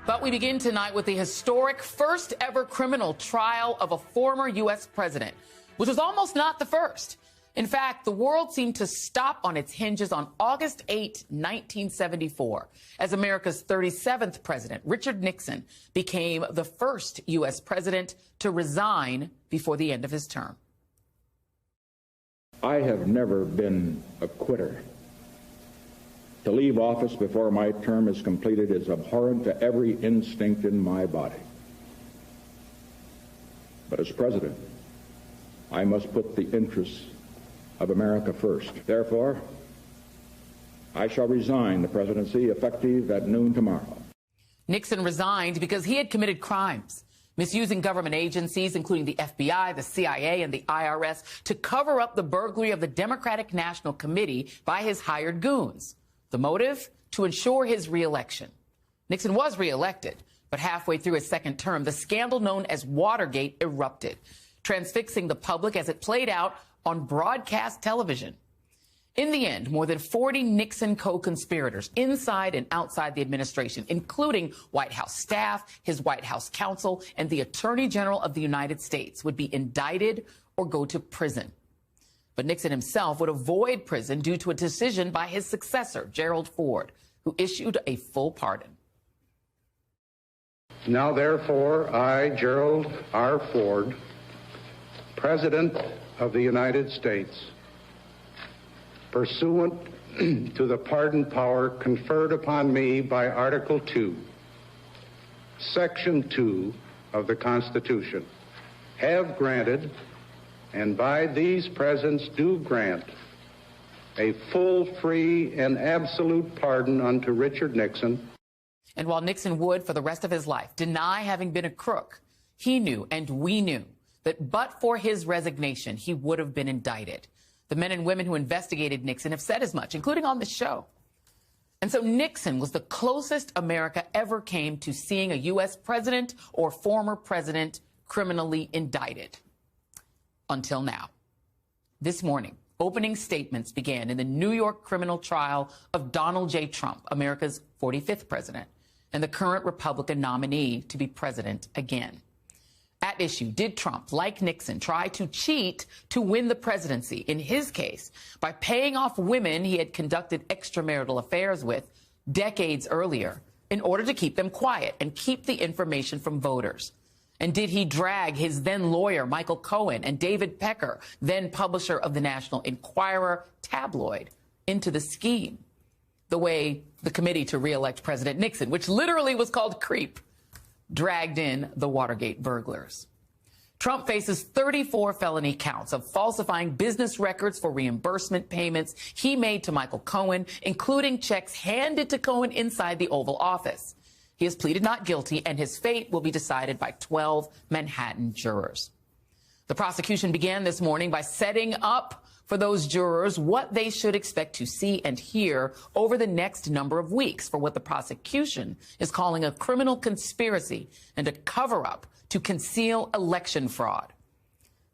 But we begin tonight with the historic first ever criminal trial of a former U.S. president, which was almost not the first. In fact, the world seemed to stop on its hinges on August 8, 1974, as America's 37th president, Richard Nixon, became the first U.S. president to resign before the end of his term. I have never been a quitter. To leave office before my term is completed is abhorrent to every instinct in my body. But as president, I must put the interests of America first. Therefore, I shall resign the presidency effective at noon tomorrow. Nixon resigned because he had committed crimes, misusing government agencies, including the FBI, the CIA, and the IRS, to cover up the burglary of the Democratic National Committee by his hired goons. The motive? To ensure his reelection. Nixon was reelected, but halfway through his second term, the scandal known as Watergate erupted, transfixing the public as it played out on broadcast television. In the end, more than 40 Nixon co-conspirators inside and outside the administration, including White House staff, his White House counsel, and the Attorney General of the United States, would be indicted or go to prison. But Nixon himself would avoid prison due to a decision by his successor, Gerald Ford, who issued a full pardon. Now, therefore, I, Gerald R. Ford, President of the United States, pursuant to the pardon power conferred upon me by Article 2, Section 2 of the Constitution, have granted, and by these presents do grant, a full, free, and absolute pardon unto Richard Nixon. And while Nixon would, for the rest of his life, deny having been a crook, he knew, and we knew, that but for his resignation, he would have been indicted. The men and women who investigated Nixon have said as much, including on this show. And so Nixon was the closest America ever came to seeing a U.S. president or former president criminally indicted. Until now. This morning, opening statements began in the New York criminal trial of Donald J. Trump, America's 45th president, and the current Republican nominee to be president again. At issue, did Trump, like Nixon, try to cheat to win the presidency, in his case, by paying off women he had conducted extramarital affairs with decades earlier in order to keep them quiet and keep the information from voters? And did he drag his then lawyer, Michael Cohen, and David Pecker, then publisher of the National Enquirer tabloid, into the scheme, the way the committee to re-elect President Nixon, which literally was called CREEP, dragged in the Watergate burglars? Trump faces 34 felony counts of falsifying business records for reimbursement payments he made to Michael Cohen, including checks handed to Cohen inside the Oval Office. He has pleaded not guilty, and his fate will be decided by 12 Manhattan jurors. The prosecution began this morning by setting up for those jurors what they should expect to see and hear over the next number of weeks for what the prosecution is calling a criminal conspiracy and a cover-up to conceal election fraud.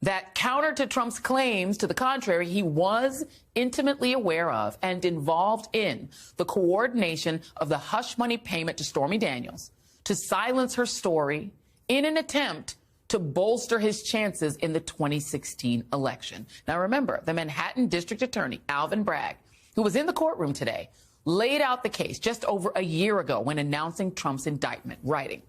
That, counter to Trump's claims to the contrary, he was intimately aware of and involved in the coordination of the hush money payment to Stormy Daniels to silence her story in an attempt to bolster his chances in the 2016 election. Now, remember, the Manhattan District Attorney, Alvin Bragg, who was in the courtroom today, laid out the case just over a year ago when announcing Trump's indictment, writing,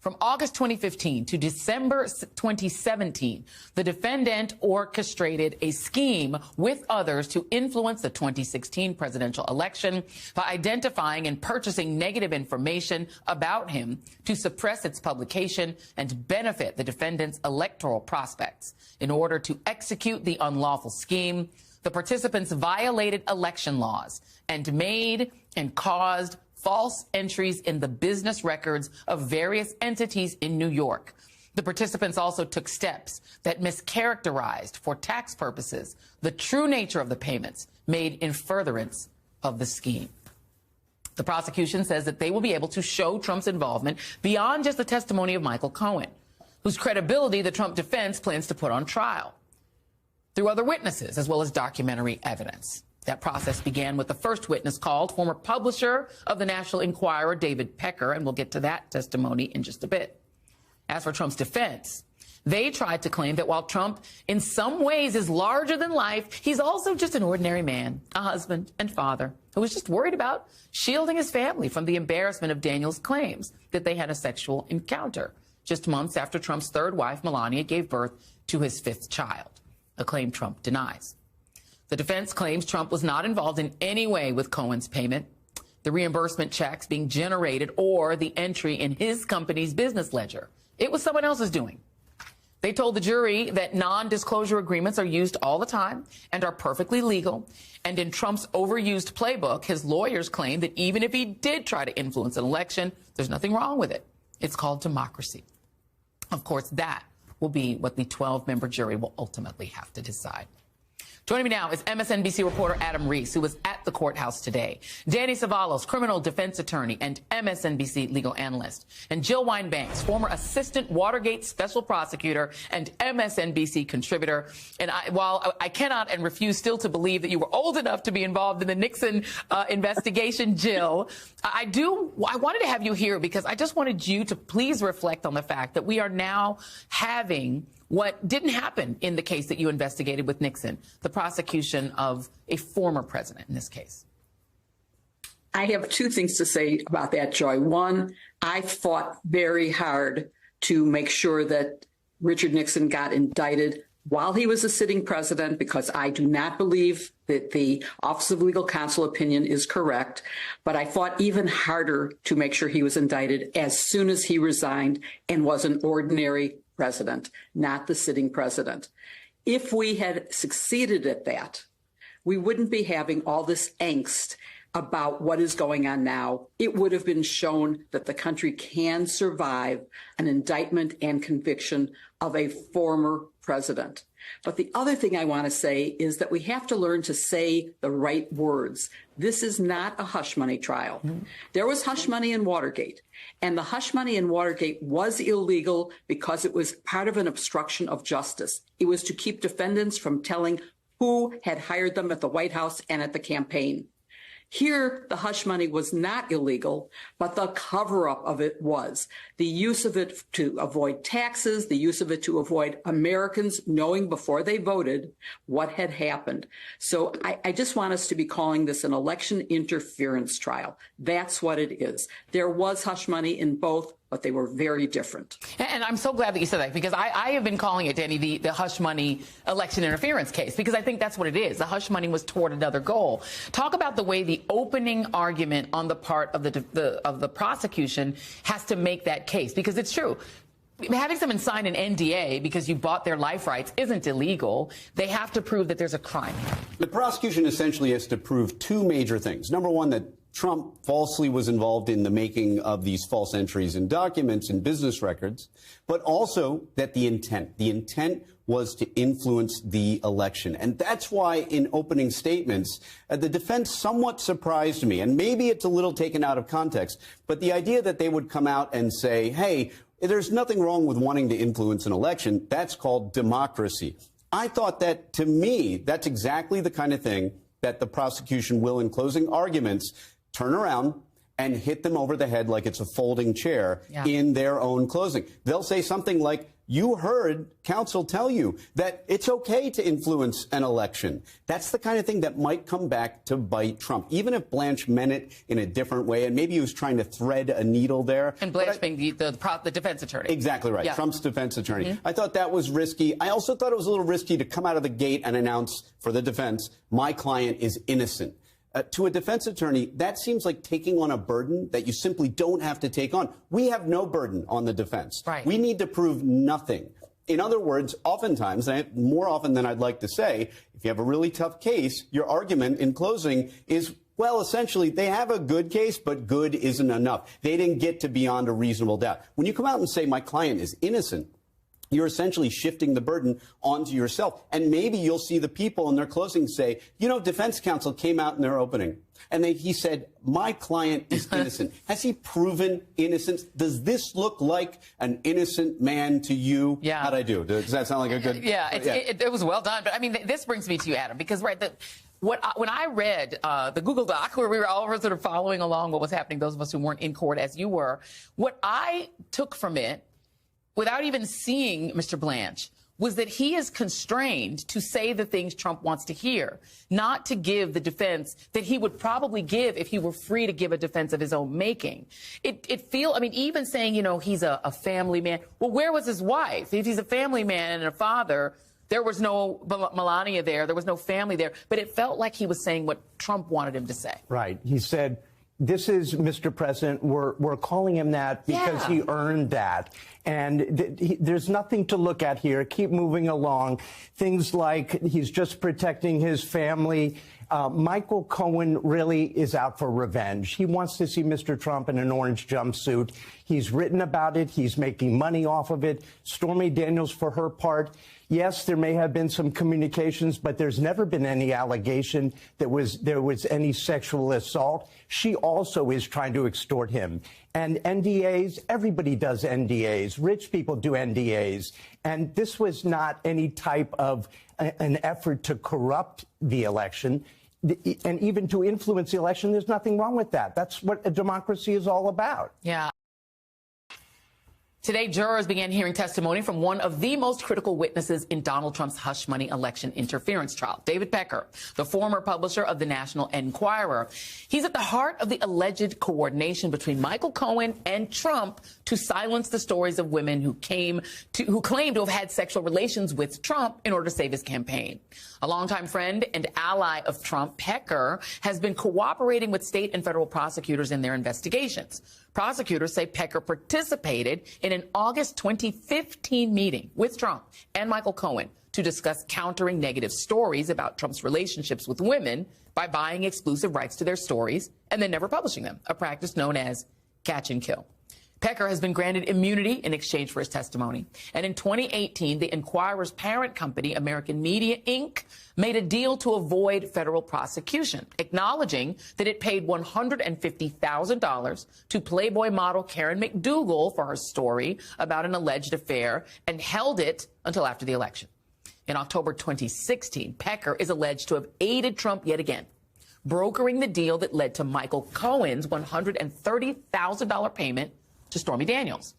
from August 2015 to December 2017, the defendant orchestrated a scheme with others to influence the 2016 presidential election by identifying and purchasing negative information about him to suppress its publication and benefit the defendant's electoral prospects. In order to execute the unlawful scheme, the participants violated election laws and made and caused false entries in the business records of various entities in New York. The participants also took steps that mischaracterized, for tax purposes, the true nature of the payments made in furtherance of the scheme. The prosecution says that they will be able to show Trump's involvement beyond just the testimony of Michael Cohen, whose credibility the Trump defense plans to put on trial, through other witnesses as well as documentary evidence. That process began with the first witness called, former publisher of the National Enquirer, David Pecker, and we'll get to that testimony in just a bit. As for Trump's defense, they tried to claim that while Trump in some ways is larger than life, he's also just an ordinary man, a husband and father who was just worried about shielding his family from the embarrassment of Daniels' claims that they had a sexual encounter just months after Trump's third wife, Melania, gave birth to his fifth child, a claim Trump denies. The defense claims Trump was not involved in any way with Cohen's payment, the reimbursement checks being generated, or the entry in his company's business ledger. It was someone else's doing. They told the jury that non-disclosure agreements are used all the time and are perfectly legal. And in Trump's overused playbook, his lawyers claim that even if he did try to influence an election, there's nothing wrong with it. It's called democracy. Of course, that will be what the 12-member jury will ultimately have to decide. Joining me now is MSNBC reporter Adam Reese, who was at the courthouse today, Danny Savalos, criminal defense attorney and MSNBC legal analyst, and Jill Wine-Banks, former assistant Watergate special prosecutor and MSNBC contributor. And while I cannot and refuse still to believe that you were old enough to be involved in the Nixon investigation, Jill, I wanted to have you here because I just wanted you to please reflect on the fact that we are now having what didn't happen in the case that you investigated with Nixon, the prosecution of a former president in this case. I have two things to say about that, Joy. One, I fought very hard to make sure that Richard Nixon got indicted while he was a sitting president, because I do not believe that the Office of Legal Counsel opinion is correct. But I fought even harder to make sure he was indicted as soon as he resigned and was an ordinary president, not the sitting president. If we had succeeded at that, we wouldn't be having all this angst about what is going on now. It would have been shown that the country can survive an indictment and conviction of a former president. But the other thing I want to say is that we have to learn to say the right words. This is not a hush money trial. There was hush money in Watergate, and the hush money in Watergate was illegal because it was part of an obstruction of justice. It was to keep defendants from telling who had hired them at the White House and at the campaign. Here, the hush money was not illegal, but the cover-up of it was. The use of it to avoid taxes, the use of it to avoid Americans knowing before they voted what had happened. So I just want us to be calling this an election interference trial. That's what it is. There was hush money in both, but they were very different. And I'm so glad that you said that, because I have been calling it, Danny, the hush money election interference case, because I think that's what it is. The hush money was toward another goal. Talk about the way the opening argument on the part of the prosecution has to make that case, because it's true. Having someone sign an NDA because you bought their life rights isn't illegal. They have to prove that there's a crime. The prosecution essentially has to prove two major things. Number one, that Trump falsely was involved in the making of these false entries in documents and business records, but also that the intent was to influence the election. And that's why in opening statements, the defense somewhat surprised me. And maybe it's a little taken out of context, but the idea that they would come out and say, hey, there's nothing wrong with wanting to influence an election. That's called democracy. I thought that, to me, that's exactly the kind of thing that the prosecution will, in closing arguments, turn around and hit them over the head like it's a folding chair in their own closing. They'll say something like, you heard counsel tell you that it's okay to influence an election. That's the kind of thing that might come back to bite Trump, even if Blanche meant it in a different way. And maybe he was trying to thread a needle there. And Blanche being the defense attorney. Exactly right. Yeah. Trump's defense attorney. I thought that was risky. I also thought it was a little risky to come out of the gate and announce for the defense, my client is innocent. To a defense attorney, that seems like taking on a burden that you simply don't have to take on. We have no burden on the defense. Right. We need to prove nothing. In other words, oftentimes, more often than I'd like to say, if you have a really tough case, your argument in closing is, well, essentially, they have a good case, but good isn't enough. They didn't get to beyond a reasonable doubt. When you come out and say, my client is innocent, you're essentially shifting the burden onto yourself. And maybe you'll see the people in their closing say, you know, defense counsel came out in their opening and he said, my client is innocent. Has he proven innocence? Does this look like an innocent man to you? Yeah. How'd I do? Does that sound like a good? Yeah, it was well done. But I mean, this brings me to you, Adam, because, right, when I read the Google Doc, where we were all sort of following along what was happening, those of us who weren't in court as you were, what I took from it, without even seeing Mr. Blanche, was that he is constrained to say the things Trump wants to hear, not to give the defense that he would probably give if he were free to give a defense of his own making. I mean, even saying, you know, he's a family man. Well, where was his wife? If he's a family man and a father, there was no Melania there. There was no family there. But it felt like he was saying what Trump wanted him to say. Right. He said, this is Mr. President. We're calling him that because he earned that. And there's nothing to look at here. Keep moving along. Things like he's just protecting his family. Michael Cohen really is out for revenge. He wants to see Mr. Trump in an orange jumpsuit. He's written about it. He's making money off of it. Stormy Daniels, for her part, yes, there may have been some communications, but there's never been any allegation that there was any sexual assault. She also is trying to extort him. And NDAs, everybody does NDAs. Rich people do NDAs. And this was not any type of an effort to corrupt the election. And even to influence the election, there's nothing wrong with that. That's what a democracy is all about. Yeah. Today, jurors began hearing testimony from one of the most critical witnesses in Donald Trump's hush money election interference trial, David Pecker, the former publisher of the National Enquirer. He's at the heart of the alleged coordination between Michael Cohen and Trump to silence the stories of women who claim to have had sexual relations with Trump in order to save his campaign. A longtime friend and ally of Trump, Pecker, has been cooperating with state and federal prosecutors in their investigations. Prosecutors say Pecker participated in an August 2015 meeting with Trump and Michael Cohen to discuss countering negative stories about Trump's relationships with women by buying exclusive rights to their stories and then never publishing them, a practice known as catch and kill. Pecker has been granted immunity in exchange for his testimony. And in 2018, the Enquirer's parent company, American Media, Inc., made a deal to avoid federal prosecution, acknowledging that it paid $150,000 to Playboy model Karen McDougal for her story about an alleged affair and held it until after the election. In October 2016, Pecker is alleged to have aided Trump yet again, brokering the deal that led to Michael Cohen's $130,000 payment to Stormy Daniels.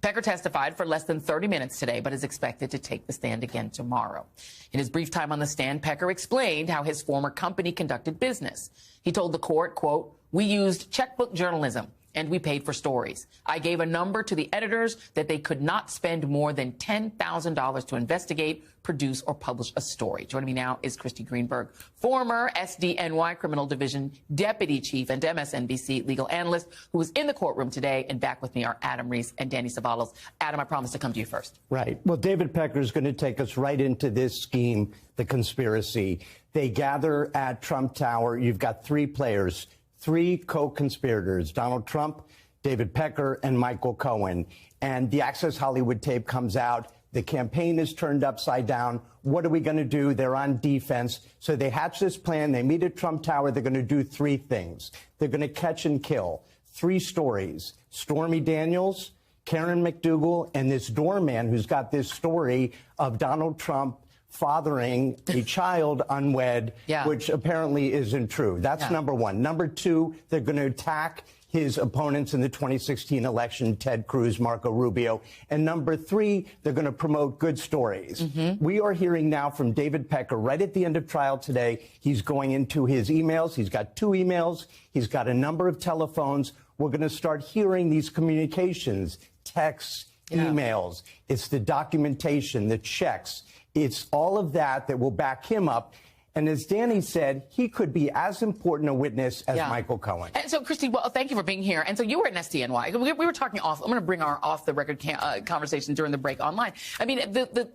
Pecker testified for less than 30 minutes today, but is expected to take the stand again tomorrow. In his brief time on the stand, Pecker explained how his former company conducted business. He told the court, quote, "We used checkbook journalism and we paid for stories. I gave a number to the editors that they could not spend more than $10,000 to investigate, produce, or publish a story." Joining me now is Christy Greenberg, former SDNY Criminal Division Deputy Chief and MSNBC legal analyst, who is in the courtroom today. And back with me are Adam Reese and Danny Savalos. Adam, I promise to come to you first. Right. Well, David Pecker is going to take us right into this scheme, the conspiracy. They gather at Trump Tower. You've got three players, three co-conspirators, Donald Trump, David Pecker, and Michael Cohen. And the Access Hollywood tape comes out. The campaign is turned upside down. What are we going to do? They're on defense. So they hatch this plan. They meet at Trump Tower. They're going to do three things. They're going to catch and kill. Three stories: Stormy Daniels, Karen McDougal, and this doorman who's got this story of Donald Trump fathering a child unwed, which apparently isn't true. That's number one. Number two, they're going to attack his opponents in the 2016 election, Ted Cruz, Marco Rubio. And number three, they're going to promote good stories. We are hearing now from David Pecker right at the end of trial today. He's going into his emails. He's got 2 emails. He's got a number of telephones. We're going to start hearing these communications, texts, emails. It's the documentation, the checks. It's all of that that will back him up. And as Danny said, he could be as important a witness as Michael Cohen. And so, Christy, well, thank you for being here. And so you were at SDNY. We were talking off. I'm going to bring our off-the-record conversation during the break online. I mean, the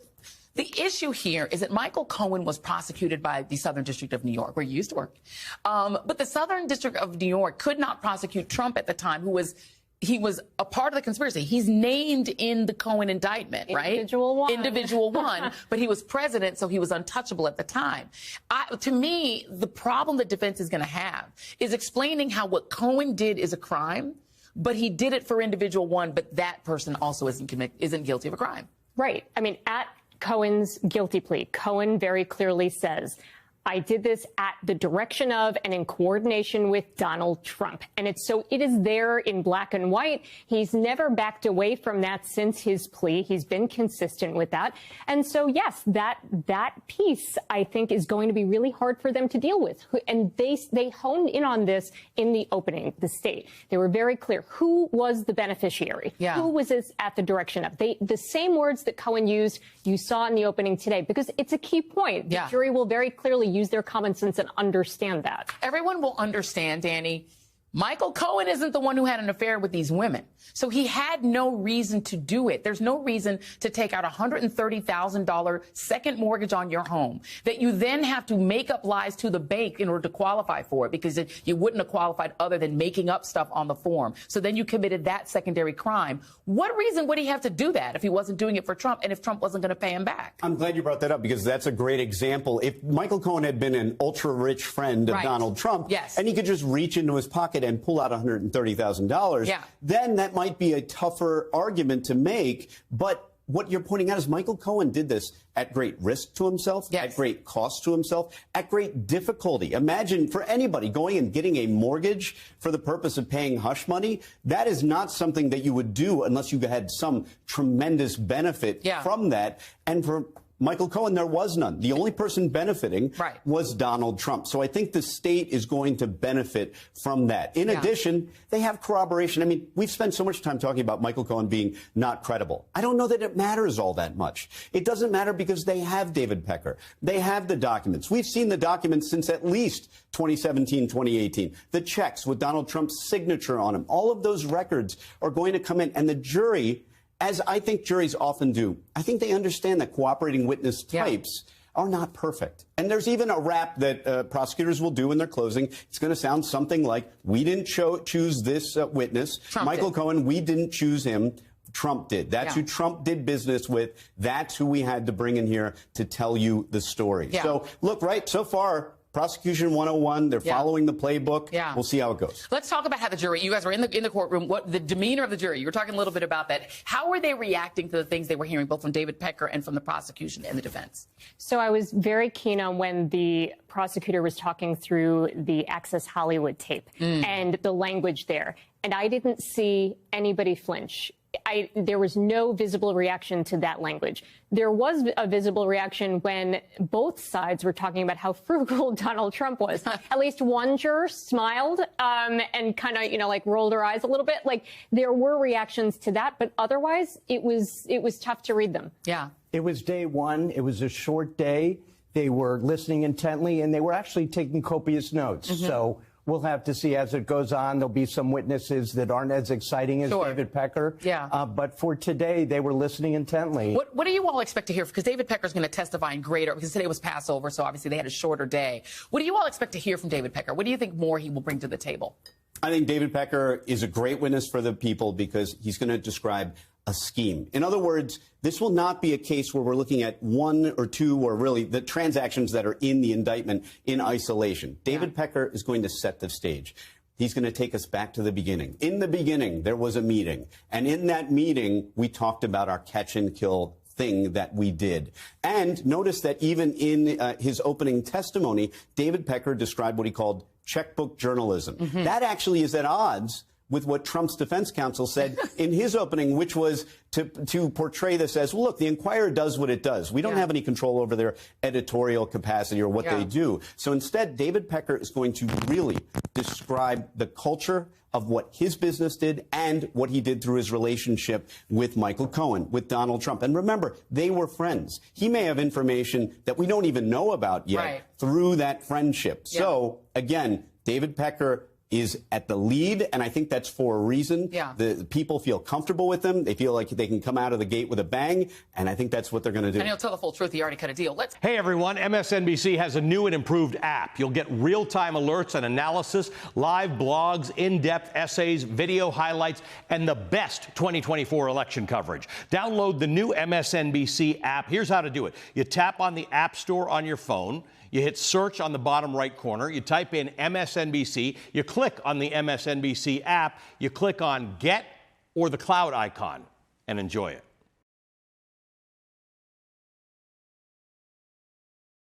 issue here is that Michael Cohen was prosecuted by the Southern District of New York, where you used to work. But the Southern District of New York could not prosecute Trump at the time, he was a part of the conspiracy. He's named in the Cohen indictment, right? Individual one, but he was president, so he was untouchable at the time. To me, the problem the defense is going to have is explaining how what Cohen did is a crime, but he did it for individual one, but that person also isn't guilty of a crime. Right. I mean, at Cohen's guilty plea, Cohen very clearly says, I did this at the direction of and in coordination with Donald Trump. And it is there in black and white. He's never backed away from that since his plea. He's been consistent with that. And so, yes, that piece, I think, is going to be really hard for them to deal with. And they honed in on this in the opening, the state. They were very clear. Who was the beneficiary? Yeah. Who was this at the direction of? The same words that Cohen used, you saw in the opening today, because it's a key point. The jury will very clearly use their common sense and understand that. Everyone will understand, Danny. Michael Cohen isn't the one who had an affair with these women. So he had no reason to do it. There's no reason to take out a $130,000 second mortgage on your home that you then have to make up lies to the bank in order to qualify for it, because you wouldn't have qualified other than making up stuff on the form. So then you committed that secondary crime. What reason would he have to do that if he wasn't doing it for Trump and if Trump wasn't going to pay him back? I'm glad you brought that up, because that's a great example. If Michael Cohen had been an ultra-rich friend of Donald Trump, and he could just reach into his pocket and pull out $130,000, then that might be a tougher argument to make. But what you're pointing out is Michael Cohen did this at great risk to himself, at great cost to himself, at great difficulty. Imagine for anybody going and getting a mortgage for the purpose of paying hush money. That is not something that you would do unless you had some tremendous benefit from that. And for Michael Cohen, there was none. The only person benefiting was Donald Trump. So I think the state is going to benefit from that. In addition, they have corroboration. I mean, we've spent so much time talking about Michael Cohen being not credible. I don't know that it matters all that much. It doesn't matter because they have David Pecker. They have the documents. We've seen the documents since at least 2017, 2018. The checks with Donald Trump's signature on them. All of those records are going to come in. And the jury, as I think juries often do, I think they understand that cooperating witness types are not perfect. And there's even a rap that prosecutors will do in their closing. It's going to sound something like, we didn't choose this witness. Michael Cohen, we didn't choose him. Trump did. That's who Trump did business with. That's who we had to bring in here to tell you the story. So, look, so far, Prosecution 101, they're following the playbook. We'll see how it goes. Let's talk about how the jury, you guys were in the courtroom, what the demeanor of the jury, you were talking a little bit about that. How were they reacting to the things they were hearing, both from David Pecker and from the prosecution and the defense? So I was very keen on when the prosecutor was talking through the Access Hollywood tape and the language there. And I didn't see anybody flinch. There was no visible reaction to that language. There was a visible reaction when both sides were talking about how frugal Donald Trump was. At least one juror smiled and kind of, like rolled her eyes a little bit. Like there were reactions to that, but otherwise it was tough to read them. It was day one. It was a short day. They were listening intently and they were actually taking copious notes. So we'll have to see as it goes on. There'll be some witnesses that aren't as exciting as David Pecker. But for today, they were listening intently. What do you all expect to hear? Because David Pecker is going to testify in greater, because today was Passover, so obviously they had a shorter day. What do you all expect to hear from David Pecker? What do you think more he will bring to the table? I think David Pecker is a great witness for the people because he's going to describe a scheme. In other words, this will not be a case where we're looking at one or two or really the transactions that are in the indictment in isolation. David Pecker is going to set the stage. He's going to take us back to the beginning. In the beginning, there was a meeting. And in that meeting, we talked about our catch and kill thing that we did. And notice that even in his opening testimony, David Pecker described what he called checkbook journalism. That actually is at odds with what Trump's defense counsel said in his opening, which was to portray this as, well, look, the Inquirer does what it does. We don't have any control over their editorial capacity or what they do. So instead, David Pecker is going to really describe the culture of what his business did and what he did through his relationship with Michael Cohen, with Donald Trump. And remember, they were friends. He may have information that we don't even know about yet through that friendship. So, again, David Pecker is at the lead, and I think that's for a reason. The people feel comfortable with him. They feel like they can come out of the gate with a bang, and I think that's what they're going to do. And he'll tell the full truth. He already cut a deal. Hey, everyone. MSNBC has a new and improved app. You'll get real-time alerts and analysis, live blogs, in-depth essays, video highlights, and the best 2024 election coverage. Download the new MSNBC app. Here's how to do it. You tap on the App Store on your phone. You hit search on the bottom right corner. You type in MSNBC. You click on the MSNBC app. You click on Get or the cloud icon and enjoy it.